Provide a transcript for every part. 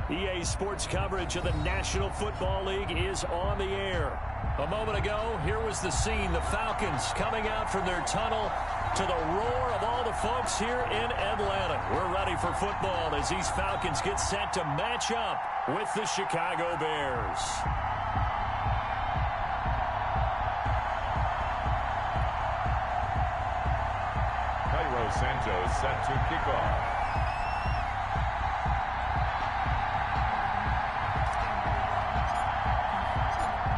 EA Sports coverage of the National Football League is on the air. A moment ago, here was the scene. The Falcons coming out from their tunnel to the roar of all the folks here in Atlanta. We're ready for football as these Falcons get set to match up with the Chicago Bears. Cairo Santos set to kick off.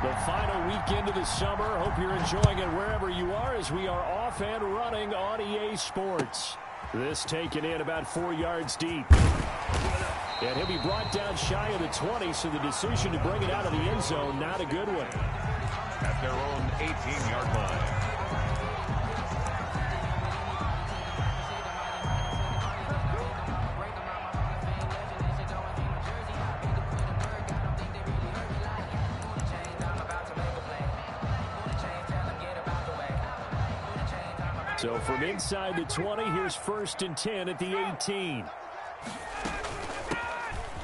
The final weekend of the summer. Hope you're enjoying it wherever you are as we are off and running on EA Sports. This taken in about 4 yards deep. And he'll be brought down shy of the 20, so the decision to bring it out of the end zone, not a good one. At their own 18-yard line. So from inside the 20, here's 1st and 10 at the 18.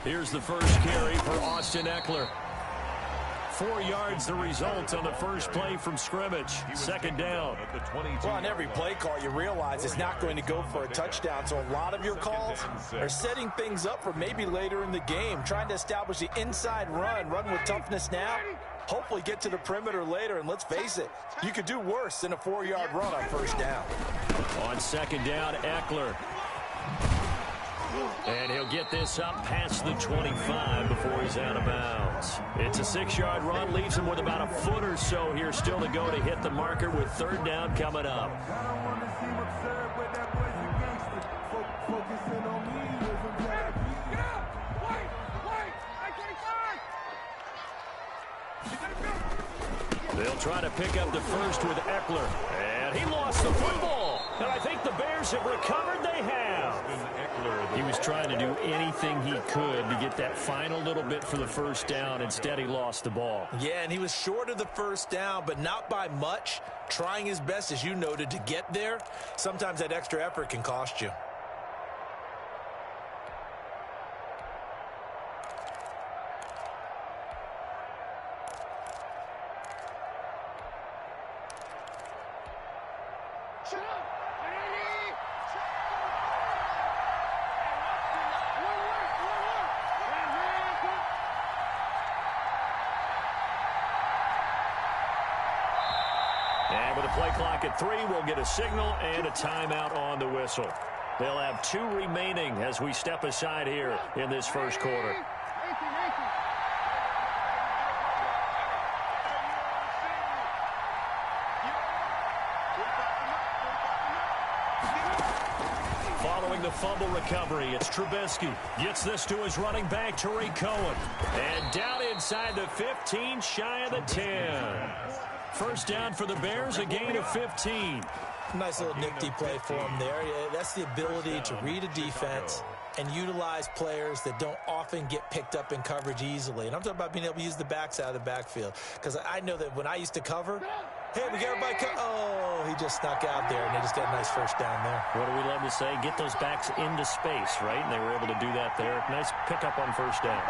Here's the first carry for Austin Ekeler. 4 yards the result on the first play from scrimmage. Second down. Well, on every play call, you realize it's not going to go for a touchdown. So a lot of your calls are setting things up for maybe later in the game, trying to establish the inside run with toughness now. Hopefully get to the perimeter later, and let's face it, you could do worse than a 4-yard run on first down. On second down, Ekeler. And he'll get this up past the 25 before he's out of bounds. It's a 6-yard run, leaves him with about a foot or so here still to go to hit the marker with third down coming up. They'll try to pick up the first with Ekeler. And he lost the football. And I think the Bears have recovered. They have. He was trying to do anything he could to get that final little bit for the first down. Instead, he lost the ball. Yeah, and he was short of the first down, but not by much. Trying his best, as you noted, to get there. Sometimes that extra effort can cost you. And with a play clock at 3, we'll get a signal and a timeout on the whistle. They'll have 2 remaining as we step aside here in this first quarter. Following the fumble recovery, it's Trubisky. Gets this to his running back, Tariq Cohen. And down inside the 15, shy of the 10. First down for the Bears, a gain of 15. Nice little nifty play for him there. Yeah, that's the ability to read a defense and utilize players that don't often get picked up in coverage easily. And I'm talking about being able to use the backs out of the backfield. Because I know that when I used to cover, hey, we got everybody oh, he just snuck out there, and they just got a nice first down there. What do we love to say? Get those backs into space, right? And they were able to do that there. Nice pickup on first down.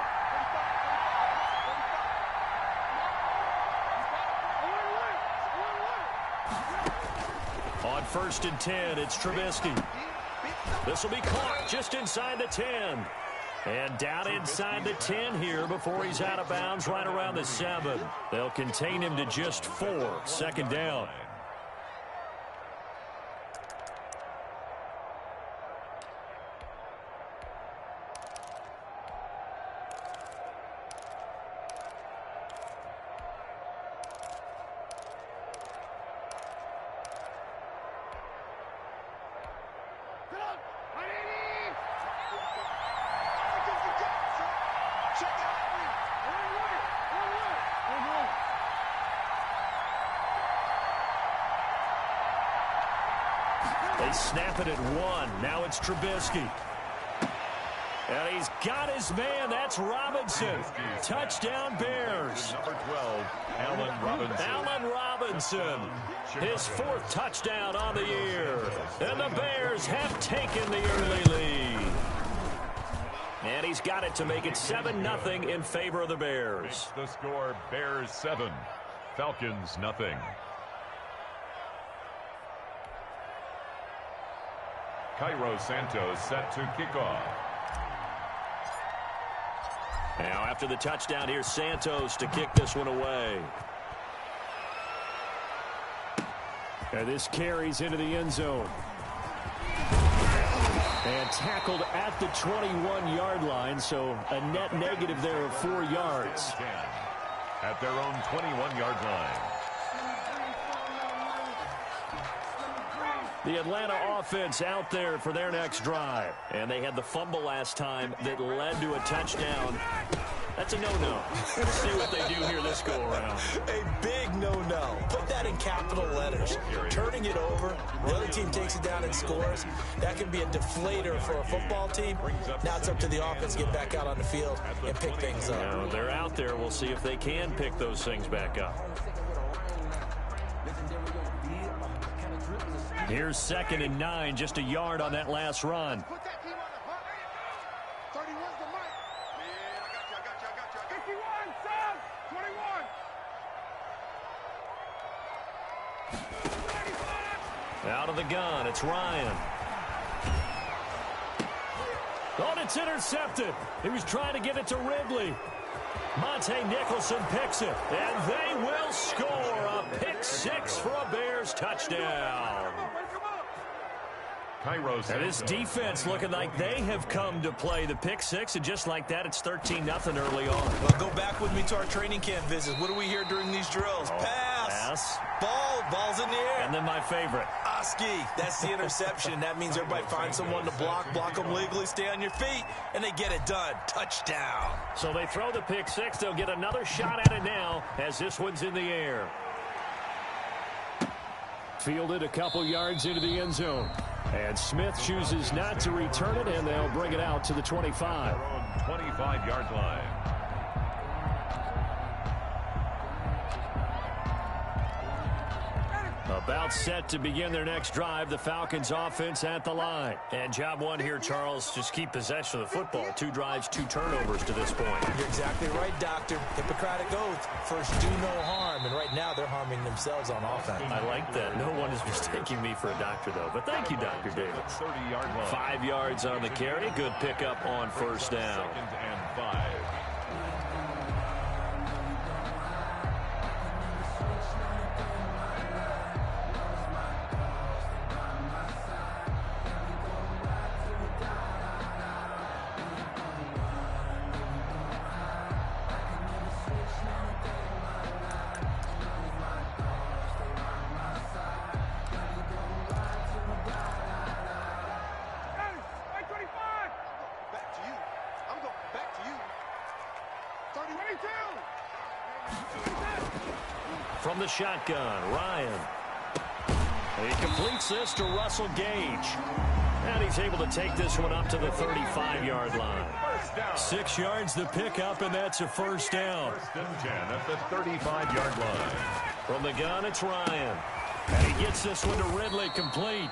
On 1st and 10, it's Trubisky. This will be caught just inside the 10. And down inside the 10 here before he's out of bounds right around the 7. They'll contain him to just 4. Second down. They snap it at 1. Now it's Trubisky. And he's got his man. That's Robinson. Touchdown, Bears. Number 12, Allen Robinson. Allen Robinson. His 4th touchdown on the year. And the Bears have taken the early lead. And he's got it to make it 7-0 in favor of the Bears. The score, Bears 7, Falcons nothing. Cairo Santos set to kick off. Now after the touchdown, here's Santos to kick this one away. And this carries into the end zone. And tackled at the 21-yard line, so a net negative there of 4 yards. At their own 21-yard line. The Atlanta offense out there for their next drive. And they had the fumble last time that led to a touchdown. That's a no-no. Let's see what they do here this go-around. A big no-no. Put that in capital letters. Turning it over, the other team takes it down and scores. That can be a deflator for a football team. Now it's up to the offense to get back out on the field and pick things up. Now, they're out there. We'll see if they can pick those things back up. Here's 2nd and 9, just a yard on that last run. Out of the gun, it's Ryan. Oh, and it's intercepted. He was trying to get it to Ridley. Monte Nicholson picks it, and they will score a pick-6 for a Bears touchdown. And this defense looking like they have come to play the pick-6, and just like that, it's 13-0 early on. Well, go back with me to our training camp visits. What do we hear during these drills? Pass. Ball's in the air. And then my favorite. Oski, that's the interception. That means everybody finds someone to block them legally, stay on your feet, and they get it done. Touchdown. So they throw the pick-6. They'll get another shot at it now as this one's in the air. Fielded a couple yards into the end zone. And Smith chooses not to return it, and they'll bring it out to the 25. 25-yard line. About set to begin their next drive. The Falcons offense at the line. And job one here, Charles, just keep possession of the football. 2 drives, 2 turnovers to this point. You're exactly right, Doctor. Hippocratic oath. First, do no harm. And right now, they're harming themselves on offense. I like that. No one is mistaking me for a doctor, though. But thank you, Dr. Davis. 30-yard line. 5 yards on the carry. Good pickup on first down. 2nd and 5. From the shotgun, Ryan. He completes this to Russell Gage. And he's able to take this one up to the 35-yard line. 6 yards the pickup, and that's a first down. 1st and 10 at the 35-yard line. From the gun, it's Ryan. And he gets this one to Ridley, complete.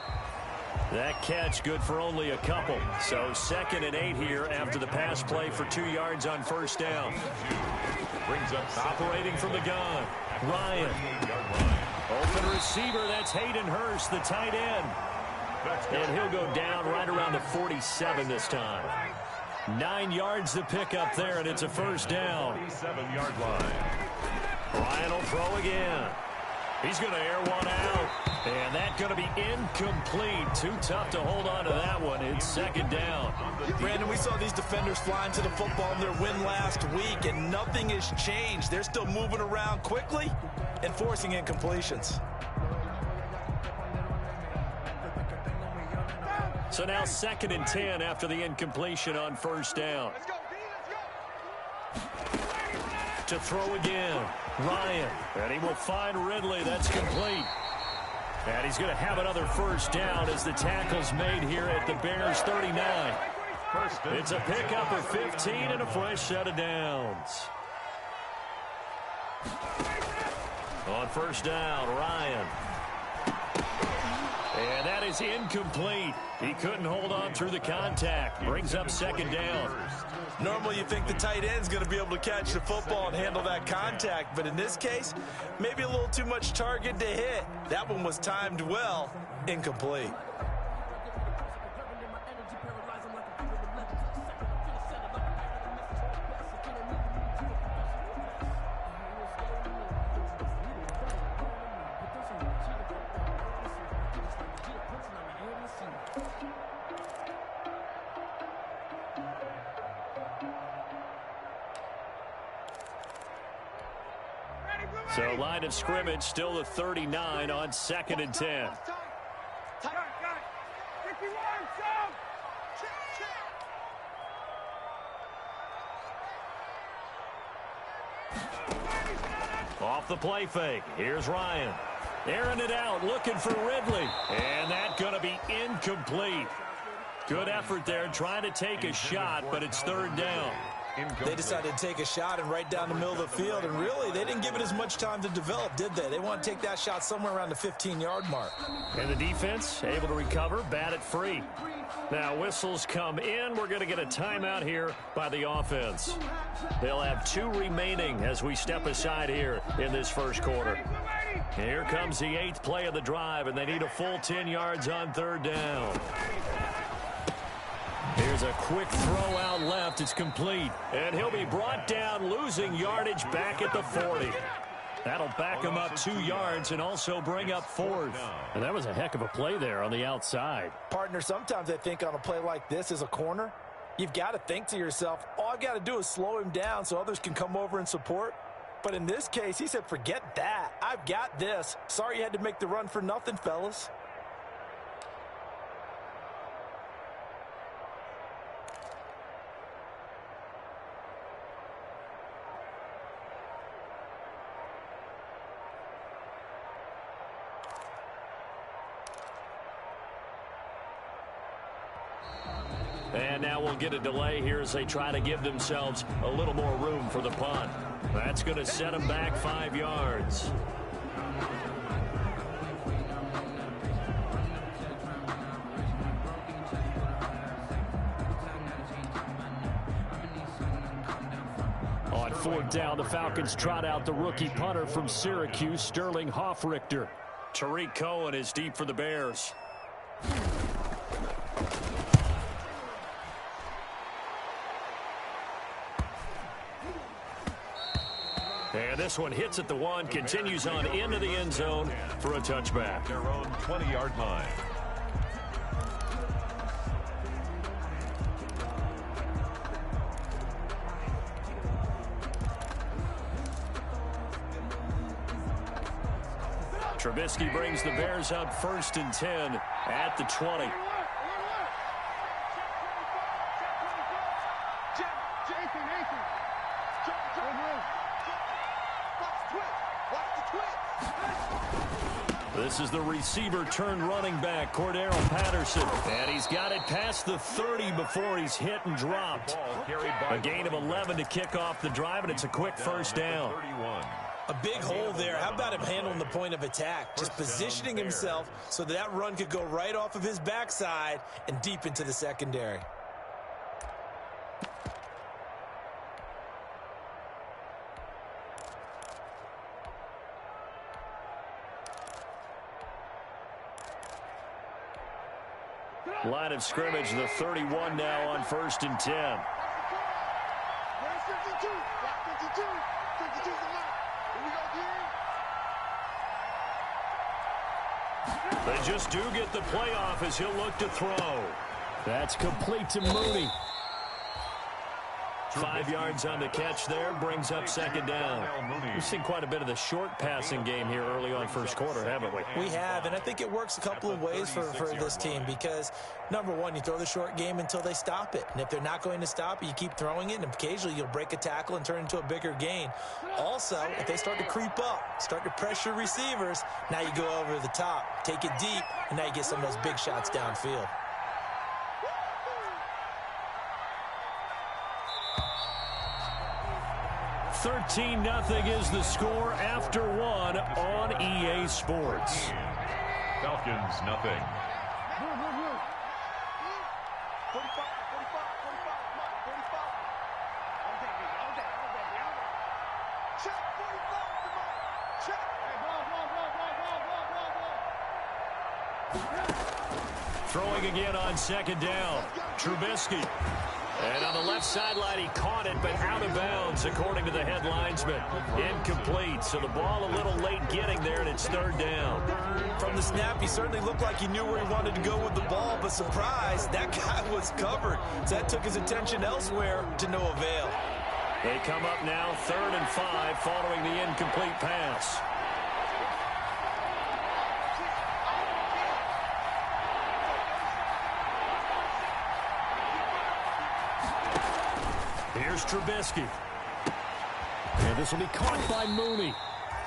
That catch good for only a couple. So 2nd and 8 here after the pass play for 2 yards on first down. Brings up operating from the gun. Ryan. Open receiver, that's Hayden Hurst, the tight end. And he'll go down right around the 47 this time. 9 yards to pick up there, and it's a first down. 47-yard line. Ryan will throw again. He's going to air one out. And that's going to be incomplete. Too tough to hold on to that one. It's 2nd down. Brandon, we saw these defenders flying to the football in their win last week, and nothing has changed. They're still moving around quickly and forcing incompletions. So now 2nd and 10 after the incompletion on first down. To throw again, Ryan. And he will find Ridley. That's complete. And he's going to have another first down as the tackle's made here at the Bears 39. It's a pickup of 15 and a fresh set of downs. On first down, Ryan. And that is incomplete. He couldn't hold on through the contact. Brings up second down. Normally you think the tight end's going to be able to catch the football and handle that contact, but in this case, maybe a little too much target to hit. That one was timed well. Incomplete. So line of scrimmage still the 39 on 2nd and 10. Off the play fake. Here's Ryan. Airing it out, looking for Ridley. And that's going to be incomplete. Good effort there, trying to take a shot, but it's 3rd down. They decided to take a shot and right down the middle of the field, and really, they didn't give it as much time to develop, did they? They want to take that shot somewhere around the 15-yard mark. And the defense able to recover, bat it free. Now whistles come in. We're going to get a timeout here by the offense. They'll have 2 remaining as we step aside here in this first quarter. Here comes the 8th play of the drive, and they need a full 10 yards on 3rd down. Here's a quick throw out left. It's complete. And he'll be brought down, losing yardage back at the 40. That'll back him up 2 yards and also bring up 4th. And that was a heck of a play there on the outside. Partner, sometimes I think on a play like this as a corner, you've got to think to yourself, all I've got to do is slow him down so others can come over and support. But in this case, he said, forget that. I've got this. Sorry you had to make the run for nothing, fellas. And now we'll get a delay here as they try to give themselves a little more room for the punt. That's going to set them back 5 yards. On 4th down, the Falcons trot out the rookie punter from Syracuse, Sterling Hoffrichter. Tariq Cohen is deep for the Bears. And this one hits at the 1, continues on into the end zone for a touchback. Their own 20-yard line. Trubisky brings the Bears up 1st and 10 at the 20. This is the receiver turned running back, Cordero Patterson. And he's got it past the 30 before he's hit and dropped. A gain of 11 to kick off the drive, and it's a quick first down. A big hole there. How about him handling the point of attack? Just positioning himself so that run could go right off of his backside and deep into the secondary. Line of scrimmage, the 31 now on 1st and 10. They just do get the playoff as he'll look to throw. That's complete to Mooney. 5 yards on the catch there, brings up 2nd down. We've seen quite a bit of the short passing game here early on first quarter, haven't we? We have, and I think it works a couple of ways for this team because, number one, you throw the short game until they stop it. And if they're not going to stop it, you keep throwing it, and occasionally you'll break a tackle and turn it into a bigger gain. Also, if they start to creep up, start to pressure receivers, now you go over the top, take it deep, and now you get some of those big shots downfield. $13-0 is the score after 1 on EA Sports. Falcons, nothing. Throwing again on second down. Trubisky. And on the left sideline, he caught it, but out of bounds, according to the head linesman. Incomplete, so the ball a little late getting there, and it's third down. From the snap, he certainly looked like he knew where he wanted to go with the ball, but surprise, that guy was covered. So that took his attention elsewhere to no avail. They come up now, 3rd and 5, following the incomplete pass. Here's Trubisky. And this will be caught by Mooney.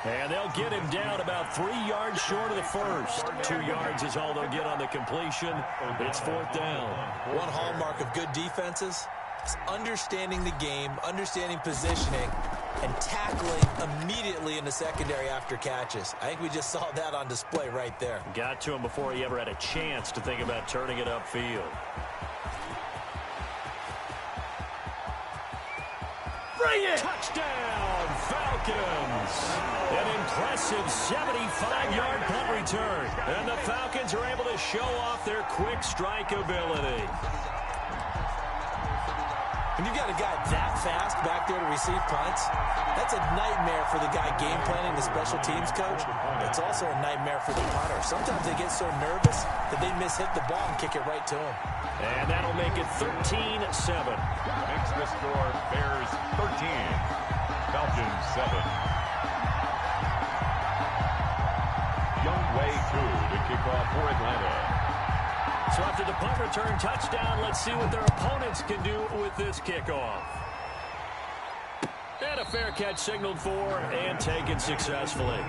And they'll get him down about 3 yards short of the first. 2 yards is all they'll get on the completion. It's 4th down. One hallmark of good defenses is understanding the game, understanding positioning, and tackling immediately in the secondary after catches. I think we just saw that on display right there. Got to him before he ever had a chance to think about turning it upfield. Touchdown, Falcons! An impressive 75-yard punt return. And the Falcons are able to show off their quick strike ability. When you've got a guy that fast back there to receive punts, that's a nightmare for the guy game planning, the special teams coach. It's also a nightmare for the punter. Sometimes they get so nervous that they hit the ball and kick it right to him. And that'll make it 13-7. Makes the score Bears 13, Falcons 7. Young Way Koo to kick off for Atlanta. So after the punt return touchdown, let's see what their opponents can do with this kickoff. And a fair catch signaled for and taken successfully.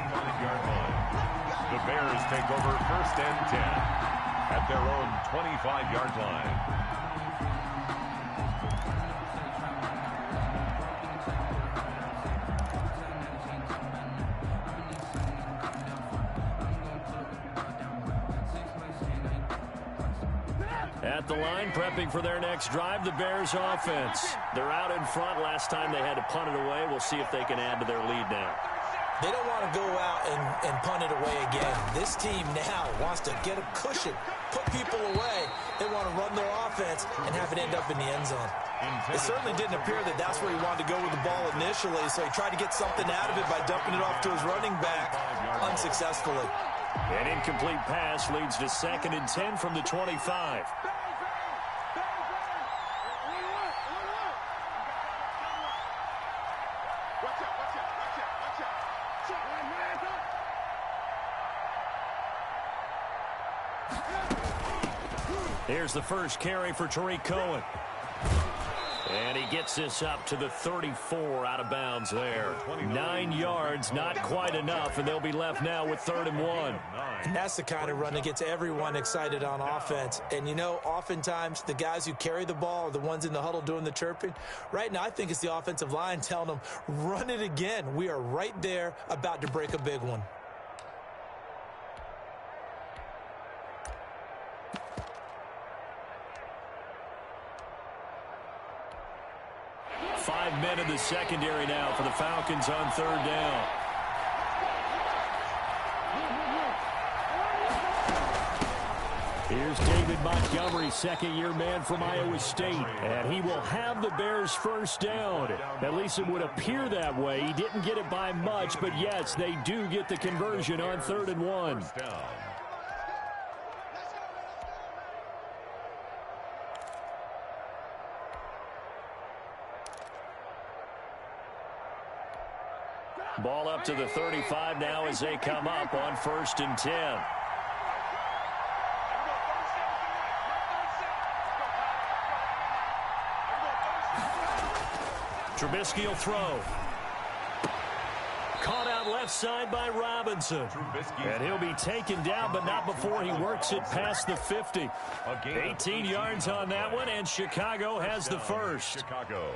The Bears take over 1st and 10 at their own 25-yard line. At the line, prepping for their next drive, the Bears offense. They're out in front. Last time they had to punt it away. We'll see if they can add to their lead now. They don't want to go out and punt it away again. This team now wants to get a cushion, put people away. They want to run their offense and have it end up in the end zone. It certainly didn't appear that that's where he wanted to go with the ball initially, so he tried to get something out of it by dumping it off to his running back unsuccessfully. An incomplete pass leads to 2nd and 10 from the 25. Here's the first carry for Tariq Cohen. And he gets this up to the 34 out of bounds there. 9 yards, not quite enough, and they'll be left now with 3rd and 1. And that's the kind of run that gets everyone excited on offense. And, you know, oftentimes the guys who carry the ball are the ones in the huddle doing the chirping. Right now, I think it's the offensive line telling them, run it again. We are right there about to break a big one. Five men in the secondary now for the Falcons on 3rd down. Here's David Montgomery, 2nd-year man from Iowa State. And he will have the Bears' first down. At least it would appear that way. He didn't get it by much, but yes, they do get the conversion on 3rd and 1. Ball up to the 35 now as they come up on 1st and 10. Trubisky will throw. Caught out left side by Robinson. And he'll be taken down, but not before he works it past the 50. 18 yards on that one, and Chicago has the first. Chicago.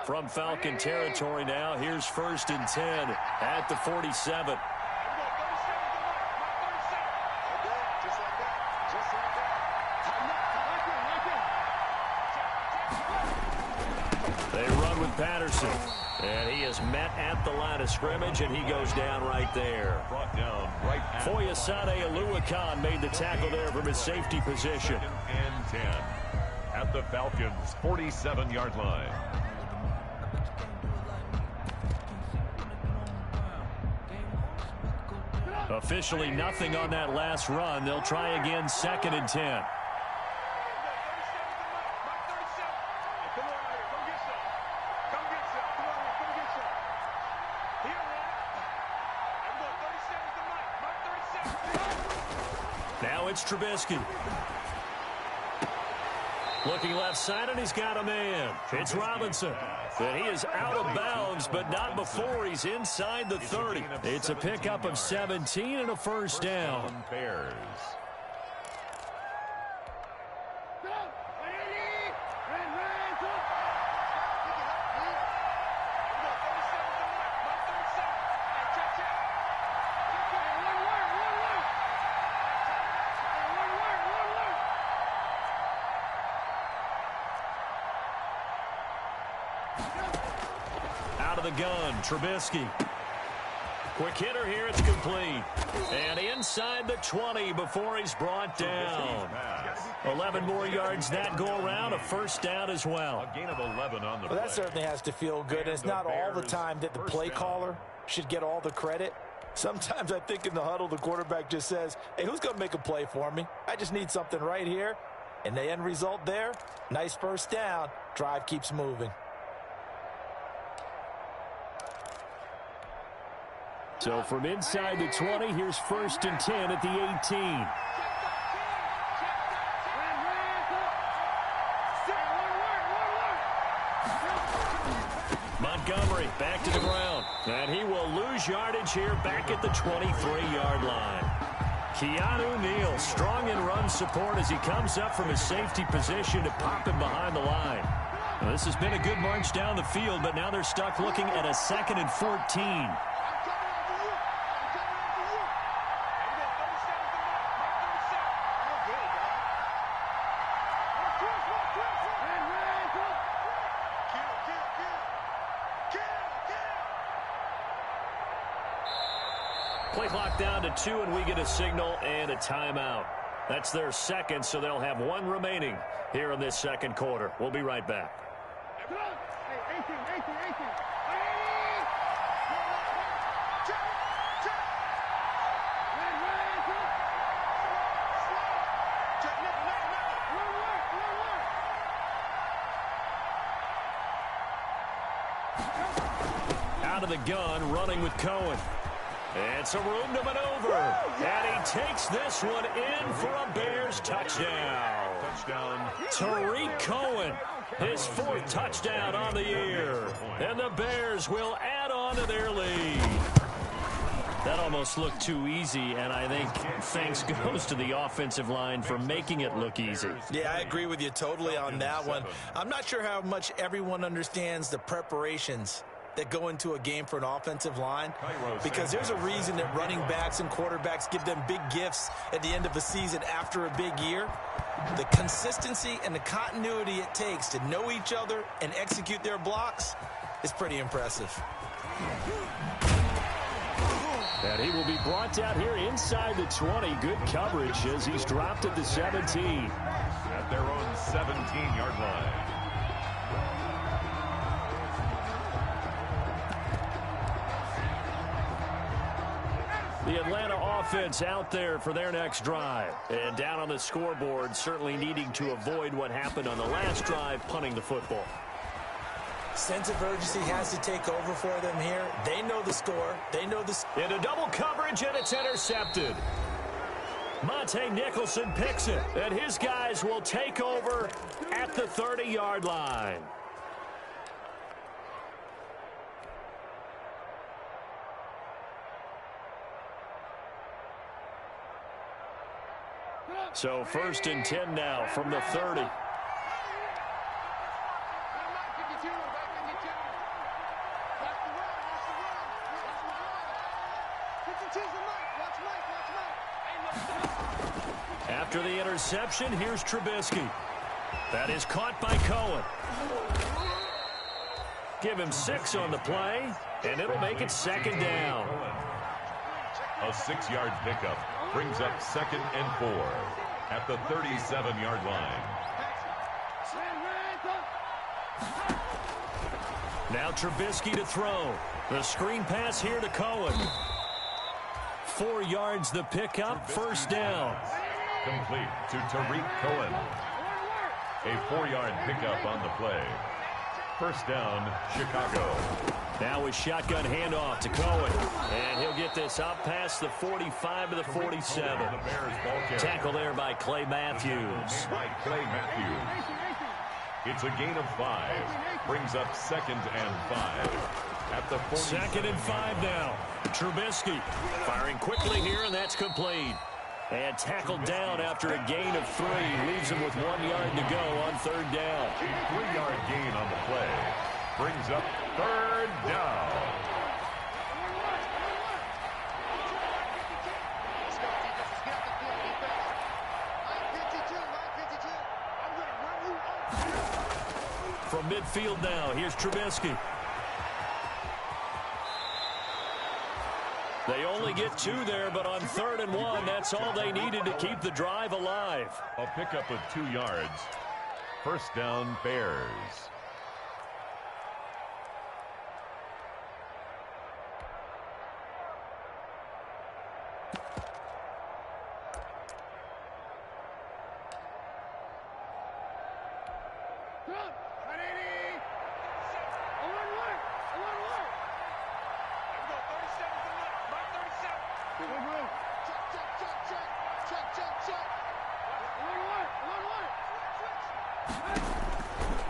from Falcon territory now. Here's 1st and 10 at the 47. They run with Patterson. And he is met at the line of scrimmage, and he goes down right there. Brought down right at Foyesade Oluwakan made the tackle there from his safety position. 2nd and 10 at the Falcons' 47-yard line. Officially nothing on that last run. They'll try again 2nd and 10. Now it's Trubisky. Looking left side, and he's got a man. It's Robinson. And he is out of bounds, but not before he's inside the 30. It's a pickup of 17 and a first down. Bears. Out of the gun, Trubisky. Quick hitter here, it's complete. And inside the 20 before he's brought down. 11 more yards that go around, a first down as well. A gain of 11 on the play. That certainly has to feel good. And it's not all the time that the play caller should get all the credit. Sometimes I think in the huddle, the quarterback just says, hey, who's going to make a play for me? I just need something right here. And the end result there, nice first down. Drive keeps moving. So from inside the 20, here's 1st and 10 at the 18. Montgomery back to the ground. And he will lose yardage here back at the 23-yard line. Keanu Neal strong in run support as he comes up from his safety position to pop him behind the line. Now, this has been a good march down the field, but now they're stuck looking at a 2nd and 14. Play clock down to 2, and we get a signal and a timeout. That's their second, so they'll have one remaining here in this second quarter. We'll be right back. Out of the gun, running with Cohen. It's a room to maneuver. And he takes this one in for a Bears touchdown. Tariq Cohen, his 4th touchdown on the year. And the Bears will add on to their lead. That almost looked too easy, and I think thanks goes to the offensive line for making it look easy. Yeah, I agree with you totally on that one. I'm not sure how much everyone understands the preparations that go into a game for an offensive line, because there's a reason that running backs and quarterbacks give them big gifts at the end of the season after a big year. The consistency and the continuity it takes to know each other and execute their blocks is pretty impressive. And he will be brought down here inside the 20. Good coverage as he's dropped at the 17. At their own 17-yard line. The Atlanta offense out there for their next drive. And down on the scoreboard, certainly needing to avoid what happened on the last drive, punting the football. Sense of urgency has to take over for them here. They know the score. They know the... Into double coverage, and it's intercepted. Monte Nicholson picks it, and his guys will take over at the 30-yard line. So 1st and 10 now from the 30. After the interception, here's Trubisky. That is caught by Cohen. Give him 6 on the play, and it'll make it second down. A 6-yard pickup brings up 2nd and 4 at the 37-yard line. Now Trubisky to throw. The screen pass here to Cohen. 4 yards the pickup, first down. Complete to Tariq Cohen. A 4-yard pickup on the play. First down, Chicago. Now a shotgun handoff to Cohen. And he'll get this up past the 45 to the 47. Tackle there by Clay Matthews. It's a gain of 5. Brings up 2nd and 5. At the 2nd and 5 now. Trubisky firing quickly here, and that's complete. And tackled down after a gain of 3. Leaves him with 1 yard to go on 3rd down. 3-yard gain on the play. Brings up 3rd down. From midfield now, here's Trubisky. They only get 2 there, but on 3rd and 1, that's all they needed to keep the drive alive. A pickup of 2 yards. First down, Bears.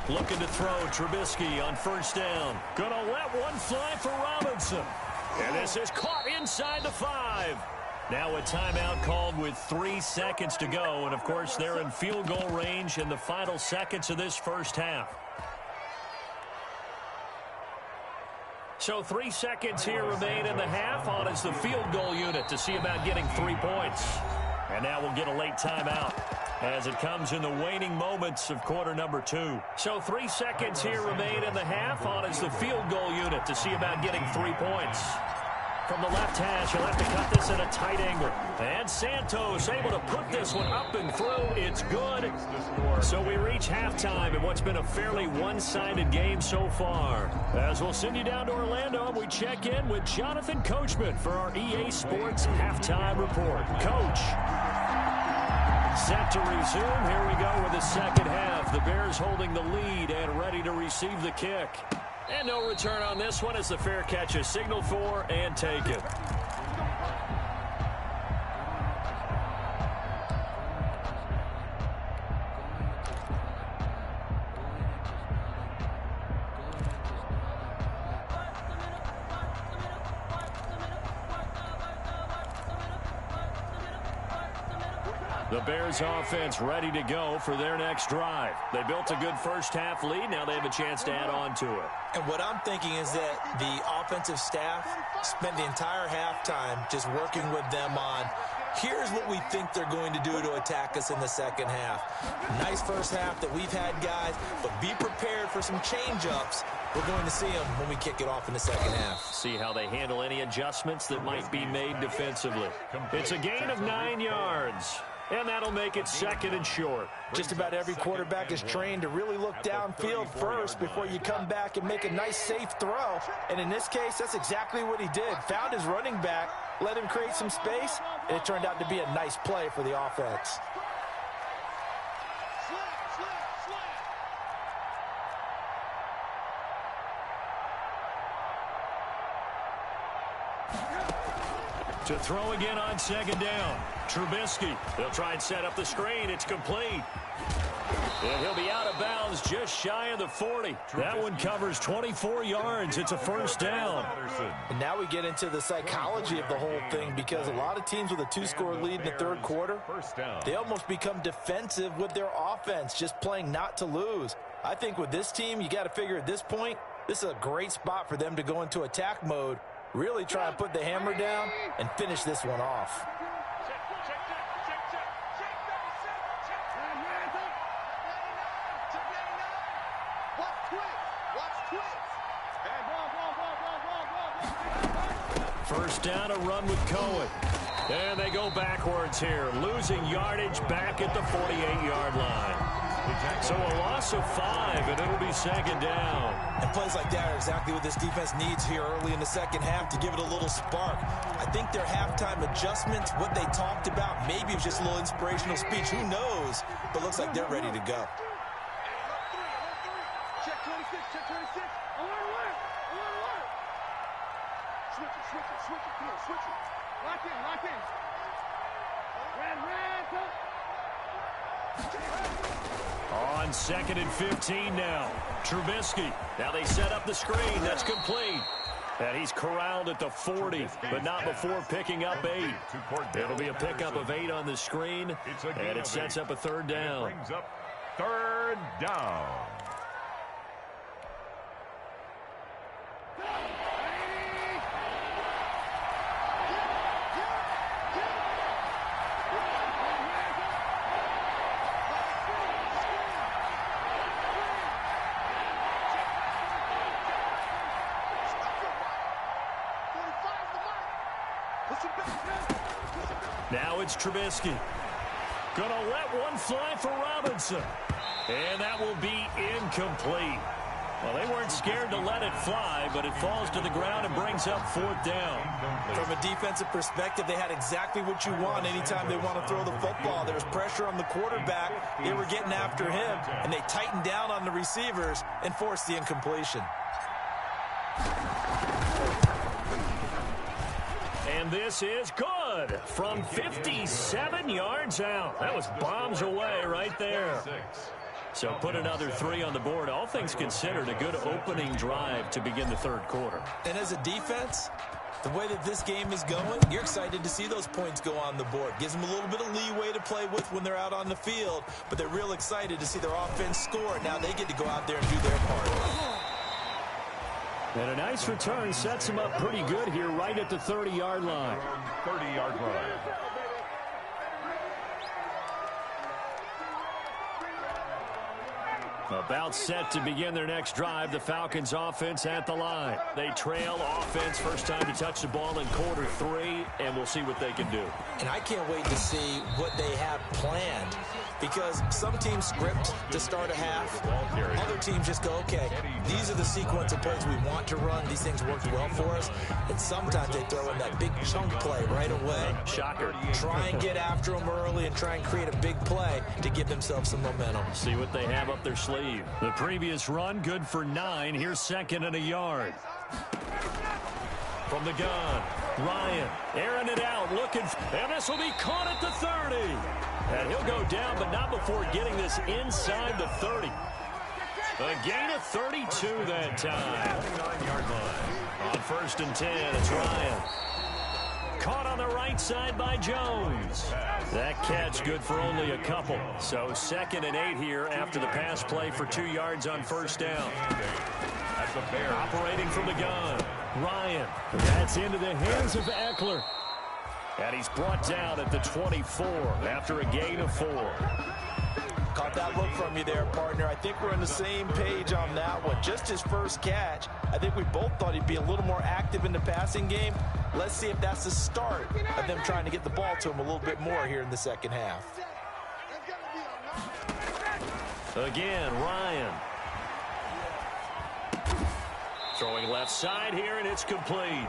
Looking to throw, Trubisky on first down. Gonna let one fly for Robinson. And this is caught inside the 5. Now a timeout called with 3 seconds to go. And, of course, they're in field goal range in the final seconds of this first half. So 3 seconds here remain in the half. On is the field goal unit to see about getting 3 points. And now we'll get a late timeout as it comes in the waning moments of quarter number 2. So 3 seconds here remain in the half. On is the field goal unit to see about getting 3 points. From the left hash, he'll have to cut this at a tight angle. And Santos able to put this one up and through. It's good. So we reach halftime in what's been a fairly one-sided game so far. As we'll send you down to Orlando, we check in with Jonathan Coachman for our EA Sports Halftime Report. Coach. Set to resume. Here we go with the second half. The Bears holding the lead and ready to receive the kick. And no return on this one as the fair catch is signaled for and taken. The Bears offense ready to go for their next drive. They built a good first half lead. Now they have a chance to add on to it. And what I'm thinking is that the offensive staff spent the entire halftime just working with them on, here's what we think they're going to do to attack us in the second half. Nice first half that we've had, guys, but be prepared for some change-ups. We're going to see them when we kick it off in the second half. See how they handle any adjustments that might be made defensively. It's a gain of 9 yards. And that'll make it 2nd and short. Just about every quarterback is trained to really look downfield first before you come back and make a nice, safe throw. And in this case, that's exactly what he did. Found his running back, let him create some space, and it turned out to be a nice play for the offense. To throw again on second down. Trubisky. They'll try and set up the screen. It's complete. And he'll be out of bounds just shy of the 40. That one covers 24 yards. It's a first down. And now we get into the psychology of the whole thing, because a lot of teams with a 2-score lead in the third quarter, they almost become defensive with their offense, just playing not to lose. I think with this team, you got to figure at this point, this is a great spot for them to go into attack mode Really try and put the hammer down and finish this one off. First down, a run with Cohen. And they go backwards here, losing yardage back at the 48-yard line. So a loss of 5, and it'll be second down. And plays like that are exactly what this defense needs here early in the second half to give it a little spark. I think their halftime adjustments, what they talked about, maybe it was just a little inspirational speech. Who knows? But looks like they're ready to go. Check 26, check 26. Alert. Switch it. Come on, switch it. Lock in. Red, On 2nd and 15 now. Trubisky. Now they set up the screen. That's complete. And he's corralled at the 40, but not before picking up 8. It'll be a pickup of 8 on the screen, and it sets up a third down. Brings up third down. Now it's Trubisky. Gonna let one fly for Robinson. And that will be incomplete. Well, they weren't scared to let it fly, but it falls to the ground and brings up 4th down. From a defensive perspective, they had exactly what you want anytime they want to throw the football. There was pressure on the quarterback. They were getting after him, and they tightened down on the receivers and forced the incompletion. And this is good from 57 yards out. That was bombs away right there. So put another 3 on the board. All things considered, a good opening drive to begin the third quarter. And as a defense, the way that this game is going, you're excited to see those points go on the board. Gives them a little bit of leeway to play with when they're out on the field, but they're real excited to see their offense score. Now they get to go out there and do their part. And a nice return sets him up pretty good here right at the 30-yard line. 30-yard line. About set to begin their next drive, the Falcons offense at the line. They trail offense, first time to touch the ball in quarter 3, and we'll see what they can do. And I can't wait to see what they have planned, because some teams script to start a half. Other teams just go, okay, these are the sequence of plays we want to run. These things worked well for us. And sometimes they throw in that big chunk play right away. Shocker. Try and get after them early and try and create a big play to give themselves some momentum. See what they have up their sleeve. The previous run, good for 9. Here's 2nd and a yard. From the gun, Ryan airing it out, looking, and this will be caught at the 30. And he'll go down, but not before getting this inside the 30. A gain of 32 that time. 29-yard line. On 1st and 10, it's Ryan. Caught on the right side by Jones. That catch good for only a couple. So 2nd and 8 here after the pass play for 2 yards on 1st down. Operating from the gun, Ryan. That's into the hands of Eckler. And he's brought down at the 24 after a gain of 4. Caught that look from you there, partner. I think we're on the same page on that one. Just his first catch. I think we both thought he'd be a little more active in the passing game. Let's see if that's the start of them trying to get the ball to him a little bit more here in the second half. Again, Ryan. Throwing left side here, and it's complete.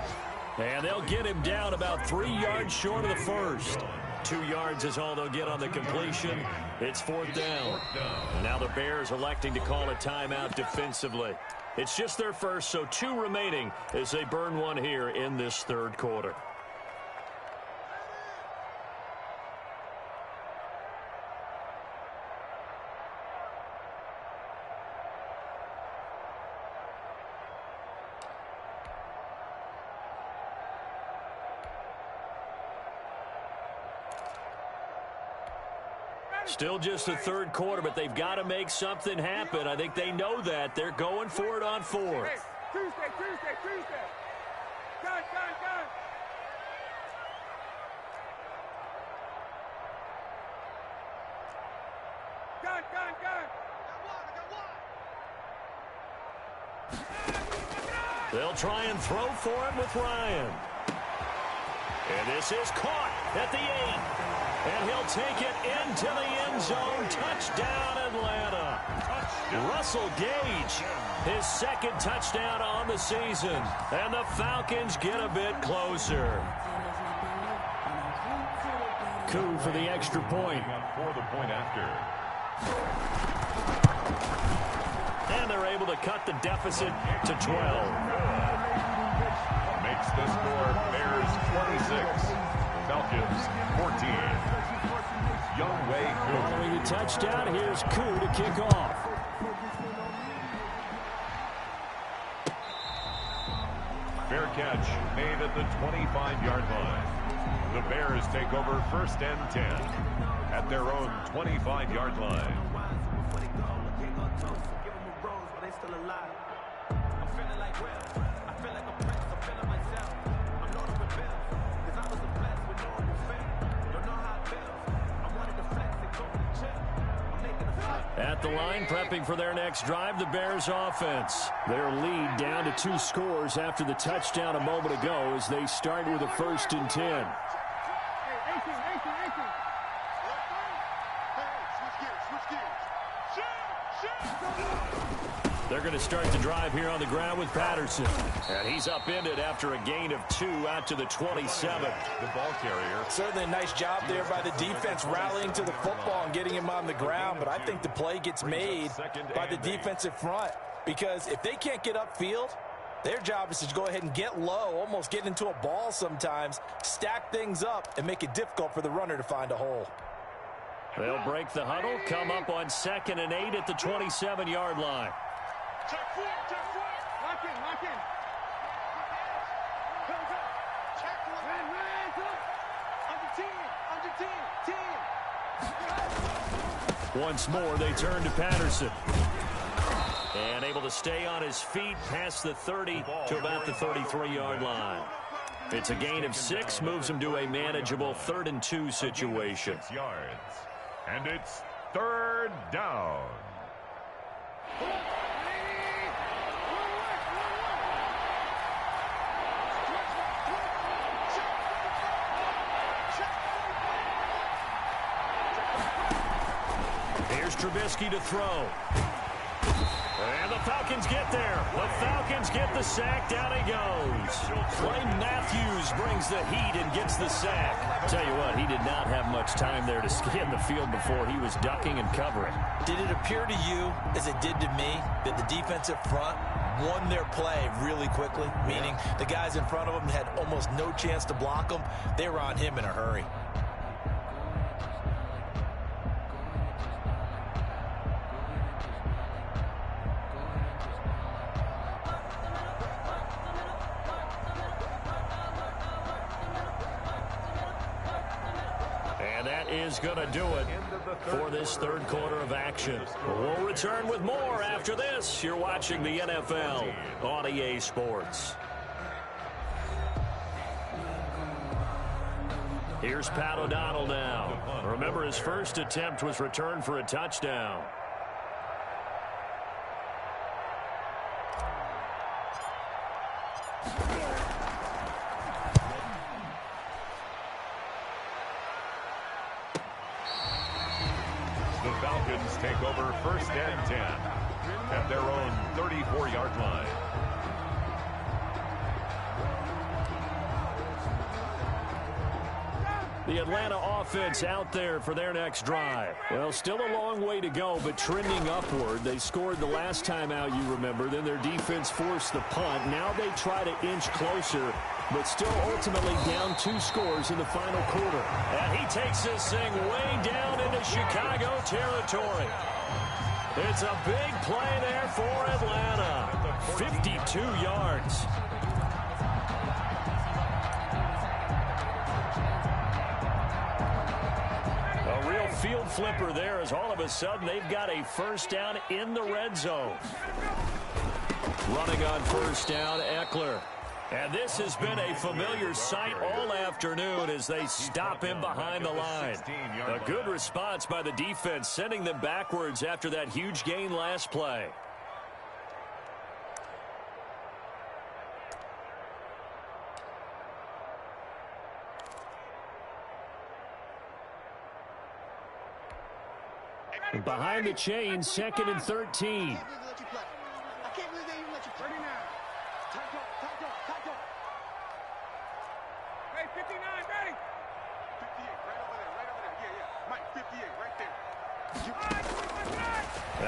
And they'll get him down about 3 yards short of the first. 2 yards is all they'll get on the completion. It's 4th down. Now the Bears electing to call a timeout defensively. It's just their first, so 2 remaining as they burn one here in this third quarter. Still just the third quarter, but they've got to make something happen. I think they know that. They're going for it on 4th. Tuesday. Go. They'll try and throw for it with Ryan. And this is caught at the 8. And he'll take it into the end zone. Touchdown, Atlanta. Russell Gage, his second touchdown on the season. And the Falcons get a bit closer. Coup for the extra point. For the point after. And they're able to cut the deficit to 12. Makes the score Bears 26, Falcons 14. Younghoe Koo. Following the touchdown, here's Koo to kick off. Fair catch made at the 25-yard line. The Bears take over 1st and 10 at their own 25-yard line. At the line, prepping for their next drive, the Bears offense. Their lead down to 2 scores after the touchdown a moment ago as they start with a 1st and 10. They're going to start the drive here on the ground with Patterson. And he's upended after a gain of 2 out to the 27. The ball carrier. Certainly a nice job there by the defense rallying to the football and getting him on the ground. But I think the play gets made by the defensive front. Because if they can't get upfield, their job is to go ahead and get low, almost get into a ball sometimes, stack things up, and make it difficult for the runner to find a hole. They'll break the huddle, come up on 2nd and 8 at the 27-yard line. Check four. Lock in. Check four. Under 10. Once more, they turn to Patterson. And able to stay on his feet past the 30 to about the 33-yard line. It's a gain of 6, moves him to a manageable 3rd and 2 situation. 6 yards. And it's 3rd down. Here's Trubisky to throw. And the Falcons get there. The Falcons get the sack. Down he goes. Clay Matthews brings the heat and gets the sack. Tell you what, he did not have much time there to scan the field before he was ducking and covering. Did it appear to you, as it did to me, that the defensive front won their play really quickly? Meaning the guys in front of them had almost no chance to block them. They were on him in a hurry. Is going to do it for this 3rd quarter of action. We'll return with more after this. You're watching the NFL on EA Sports. Here's Pat O'Donnell now. Remember, his first attempt was returned for a touchdown. The Falcons take over 1st and 10 at their own 34-yard line. The Atlanta offense out there for their next drive. Well, still a long way to go, but trending upward. They scored the last time out, you remember. Then their defense forced the punt. Now they try to inch closer, but still ultimately down 2 scores in the final quarter. And he takes this thing way down into Chicago territory. It's a big play there for Atlanta. 52 yards. Field flipper there as all of a sudden they've got a 1st down in the red zone. Running on 1st down, Eckler. And this has been a familiar sight all afternoon as they stop him behind the line. A good response by the defense, sending them backwards after that huge gain last play. Behind the chain, 2nd and 13. I can't believe they even let you play. 39. Tight up. Hey, 59, ready? 58, right over there. Yeah. Mike, 58, right there.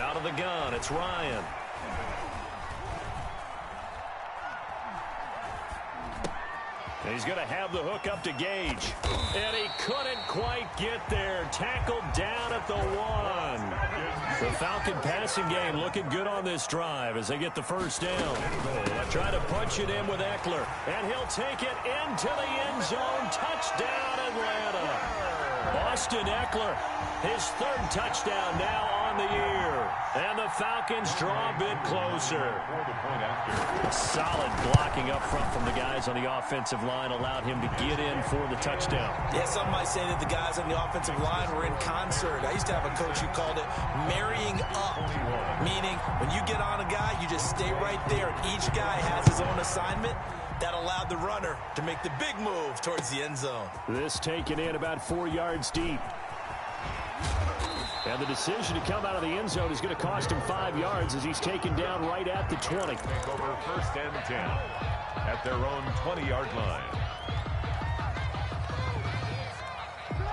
Out of the gun, it's Ryan. And he's going to have the hook up to Gage. And he couldn't quite get there. Tackled down at the 1. The Falcon passing game looking good on this drive as they get the first down. Try to punch it in with Eckler. And he'll take it into the end zone. Touchdown, Atlanta. Austin Eckler, his 3rd touchdown now on the year. And the Falcons draw a bit closer. Solid blocking up front from the guys on the offensive line allowed him to get in for the touchdown. Yeah, some might say that the guys on the offensive line were in concert. I used to have a coach who called it marrying up, meaning when you get on a guy, you just stay right there, and each guy has his own assignment. That allowed the runner to make the big move towards the end zone. This taken in about 4 yards deep. And the decision to come out of the end zone is going to cost him 5 yards as he's taken down right at the 20. Take over 1st and 10 at their own 20-yard line.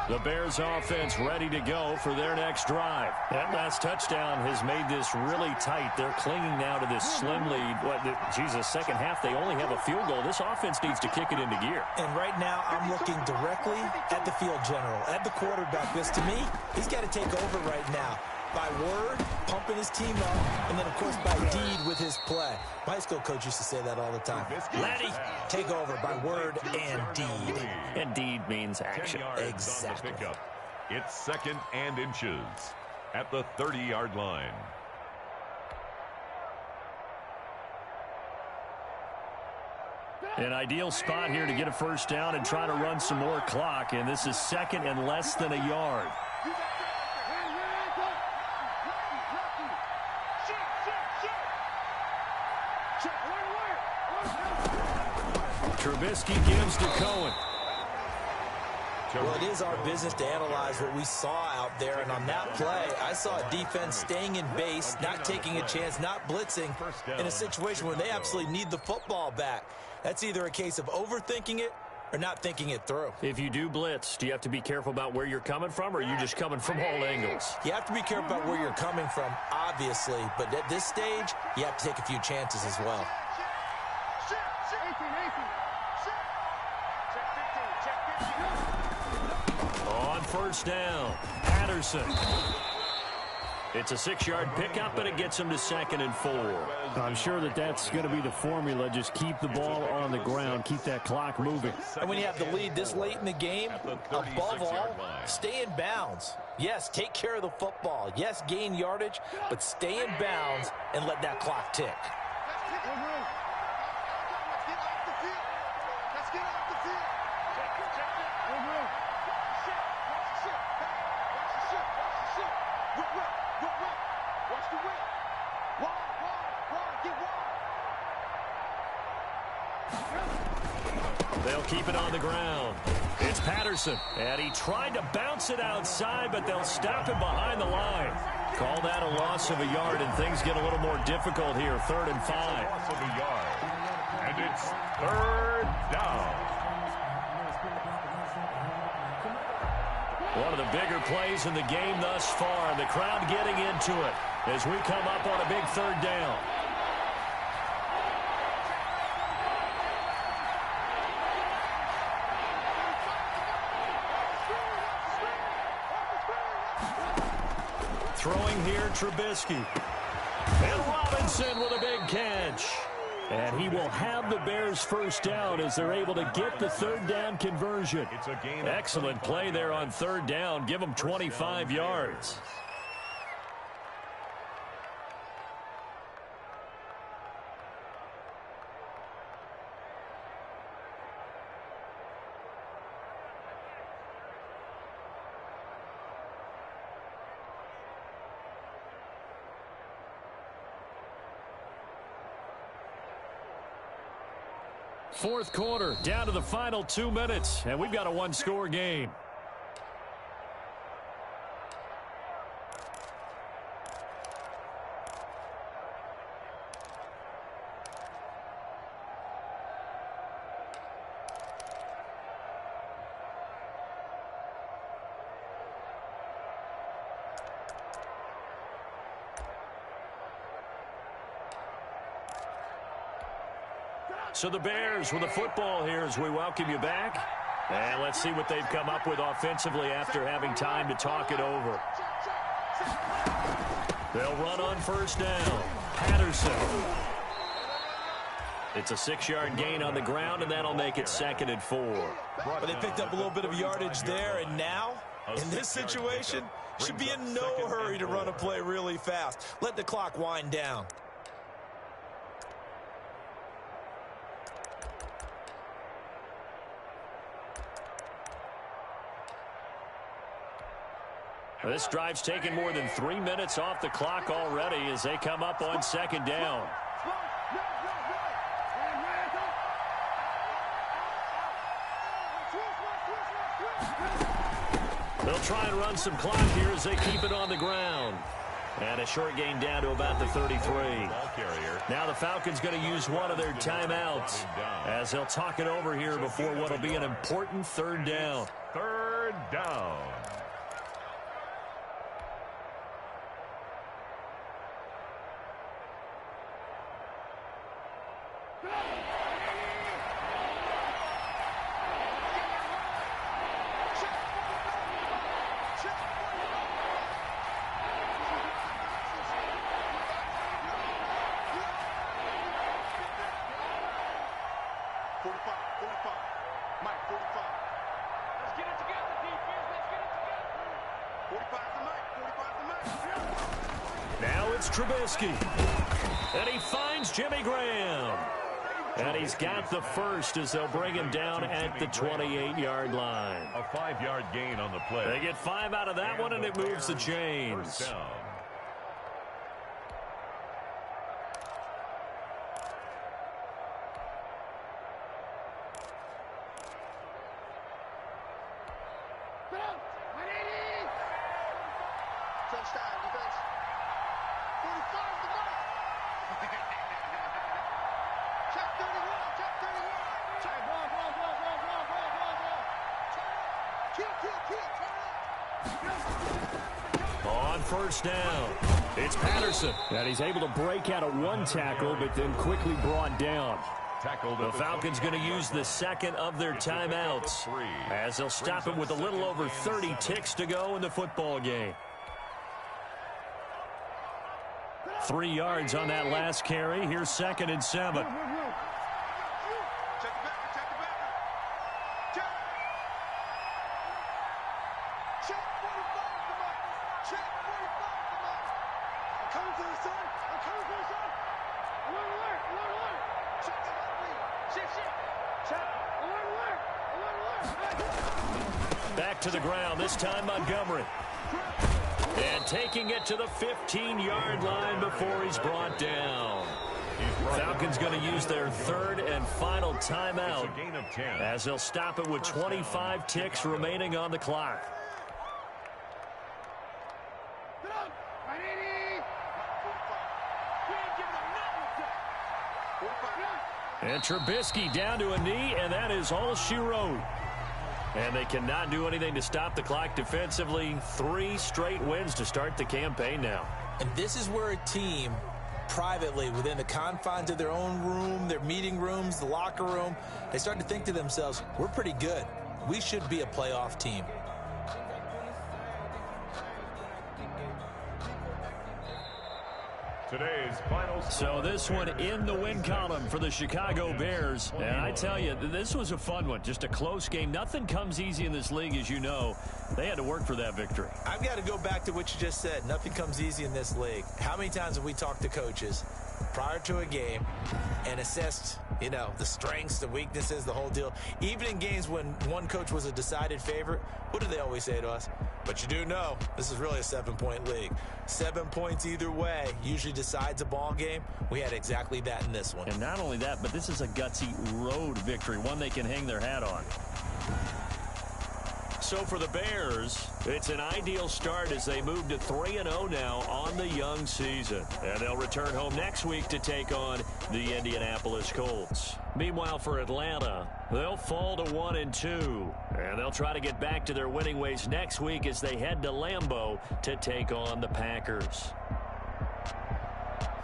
The Bears offense ready to go for their next drive. That last touchdown has made this really tight. They're clinging now to this slim lead. Second half, they only have a field goal. This offense needs to kick it into gear. And right now, I'm looking directly at the field general, at the quarterback, because to me, he's got to take over right now. By word, pumping his team up, and then, of course, by deed with his play. My high school coach used to say that all the time. Laddie, take over by word and deed. And deed means action. Exactly. It's 2nd and inches at the 30-yard line. An ideal spot here to get a first down and try to run some more clock, and this is 2nd and less than a yard. Trubisky gives to Cohen. Well, it is our business to analyze what we saw out there, and on that play, I saw a defense staying in base, not taking a chance, not blitzing in a situation where they absolutely need the football back. That's either a case of overthinking it or not thinking it through. If you do blitz, do you have to be careful about where you're coming from, or are you just coming from all angles? You have to be careful about where you're coming from, obviously, but at this stage, you have to take a few chances as well. On first down, Patterson. It's a 6-yard pickup, but it gets him to 2nd and 4. I'm sure that's going to be the formula. Just keep the ball on the ground. Keep that clock moving. And when you have the lead this late in the game, above all, stay in bounds. Yes, take care of the football. Yes, gain yardage, but stay in bounds and let that clock tick. They'll keep it on the ground. It's Patterson, and he tried to bounce it outside, but they'll stop him behind the line. Call that a loss of a yard, and things get a little more difficult here. 3rd and 5. Loss of a yard. And it's 3rd down. One of the bigger plays in the game thus far. The crowd getting into it as we come up on a big 3rd down. Throwing here, Trubisky. And Robinson with a big catch. And he will have the Bears first down as they're able to get the 3rd down conversion. It's a gain. Excellent play there on 3rd down. Give them 25 yards. Fourth quarter, down to the final 2 minutes, and we've got a one-score game. So the Bears with the football here as we welcome you back. And let's see what they've come up with offensively after having time to talk it over. They'll run on first down. Patterson. It's a 6-yard gain on the ground, and that'll make it 2nd and 4. But they picked up a little bit of yardage there, and now, in this situation, should be in no hurry to run a play really fast. Let the clock wind down. This drive's taken more than 3 minutes off the clock already as they come up on 2nd down. They'll try and run some clock here as they keep it on the ground. And a short gain down to about the 33. Now the Falcons going to use one of their timeouts as they'll talk it over here before what will be an important 3rd down. 3rd down. Now it's Trubisky. And he finds Jimmy Graham. And he's got the first as they'll bring him down at the 28-yard line. A 5-yard gain on the play. They get 5 out of that one, and it moves the chains. First down. On first down, it's Patterson. And he's able to break out of one tackle, but then quickly brought down. The Falcons going to use the 2nd of their timeouts as they'll stop it with a little over 30 ticks to go in the football game. 3 yards on that last carry. Here's 2nd and 7. Back to the ground, this time Montgomery. And taking it to the 15-yard line before he's brought down. Falcons going to use their 3rd and final timeout as they'll stop it with 25 ticks remaining on the clock. And Trubisky down to a knee, and that is all she wrote. And they cannot do anything to stop the clock defensively. 3 straight wins to start the campaign now. And this is where a team, privately, within the confines of their own room, their meeting rooms, the locker room, they start to think to themselves, we're pretty good. We should be a playoff team. Today's final score. So this one in the win column for the Chicago Bears. And I tell you, this was a fun one. Just a close game. Nothing comes easy in this league, as you know. They had to work for that victory. I've got to go back to what you just said. Nothing comes easy in this league. How many times have we talked to coaches prior to a game and assessed You know, the strengths, the weaknesses, the whole deal. Even in games when one coach was a decided favorite, what do they always say to us? But you do know, this is really a 7-point league. 7 points either way usually decides a ball game. We had exactly that in this one. And not only that, but this is a gutsy road victory, one they can hang their hat on. So for the Bears, it's an ideal start as they move to 3-0 now on the young season. And they'll return home next week to take on the Indianapolis Colts. Meanwhile, for Atlanta, they'll fall to 1-2. And they'll try to get back to their winning ways next week as they head to Lambeau to take on the Packers.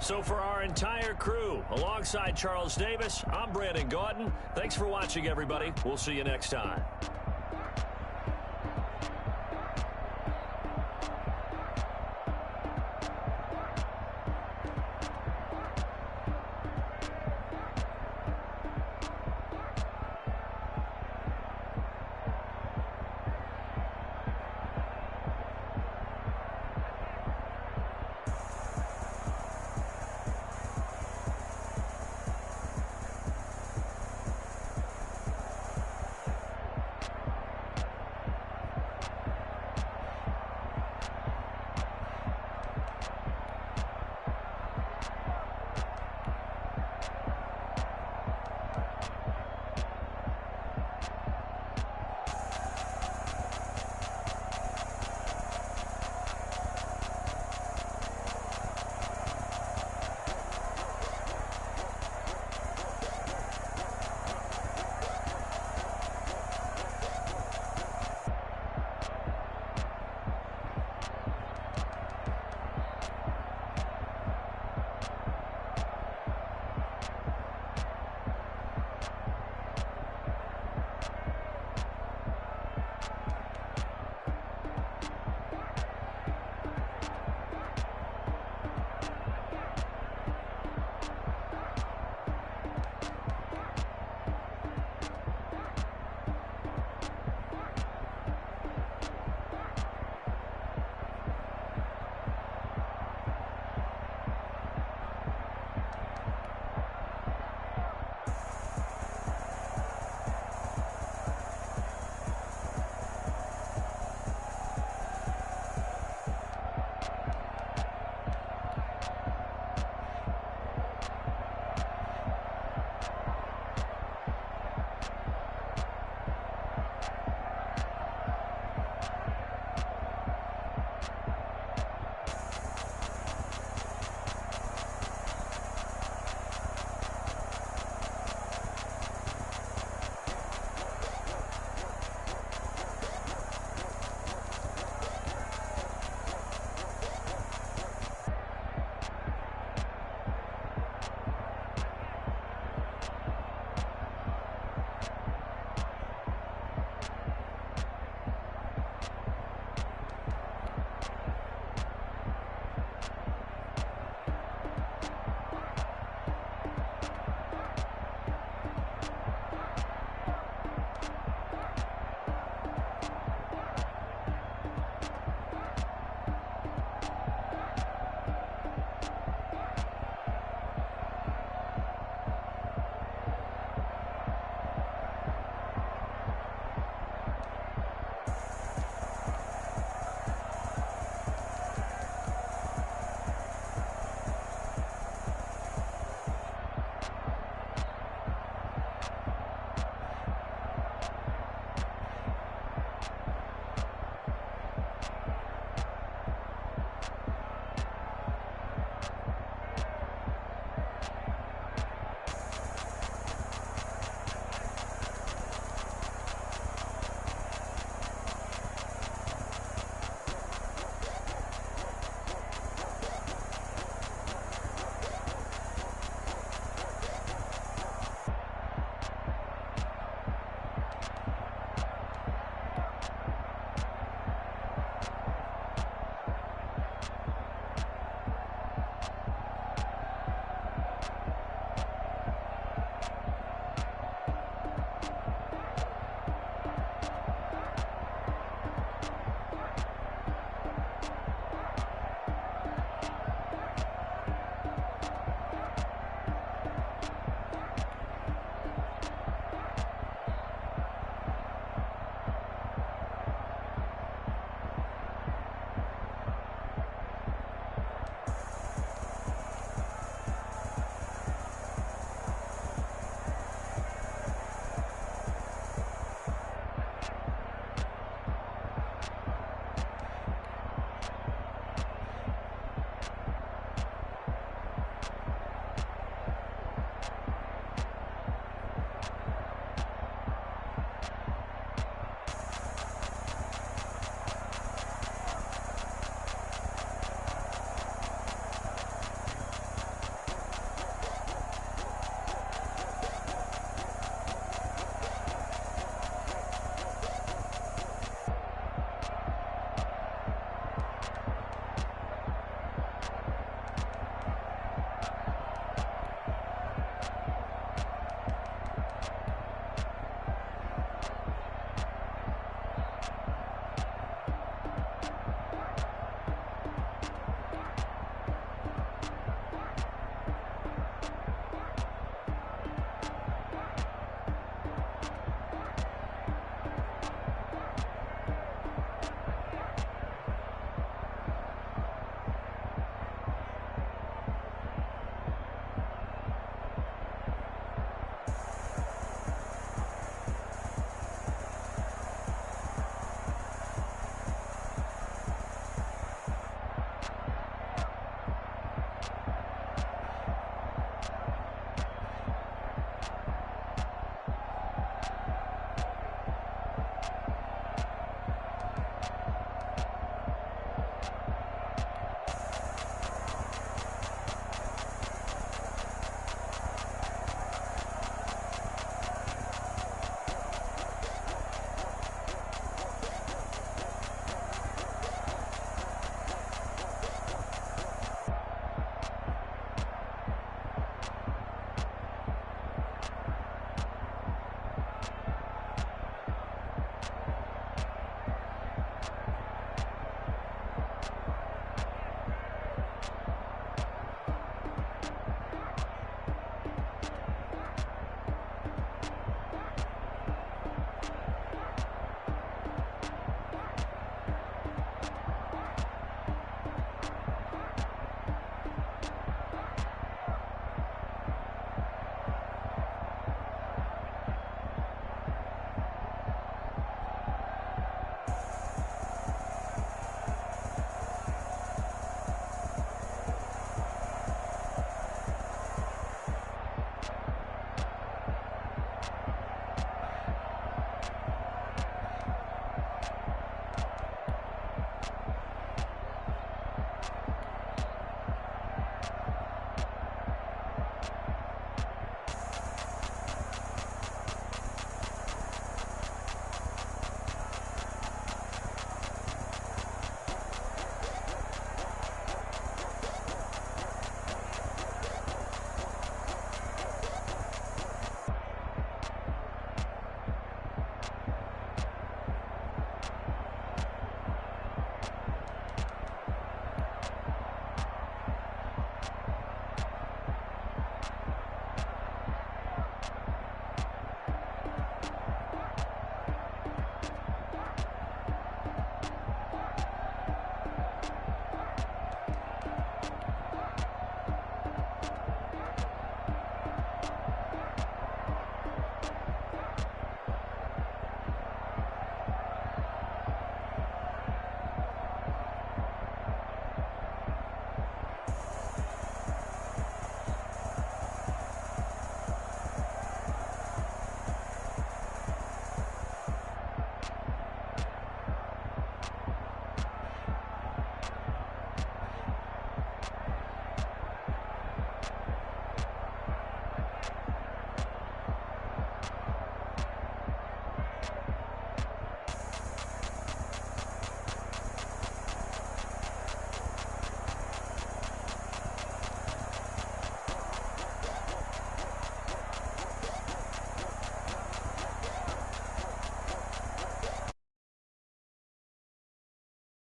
So for our entire crew, alongside Charles Davis, I'm Brandon Gaudin. Thanks for watching, everybody. We'll see you next time.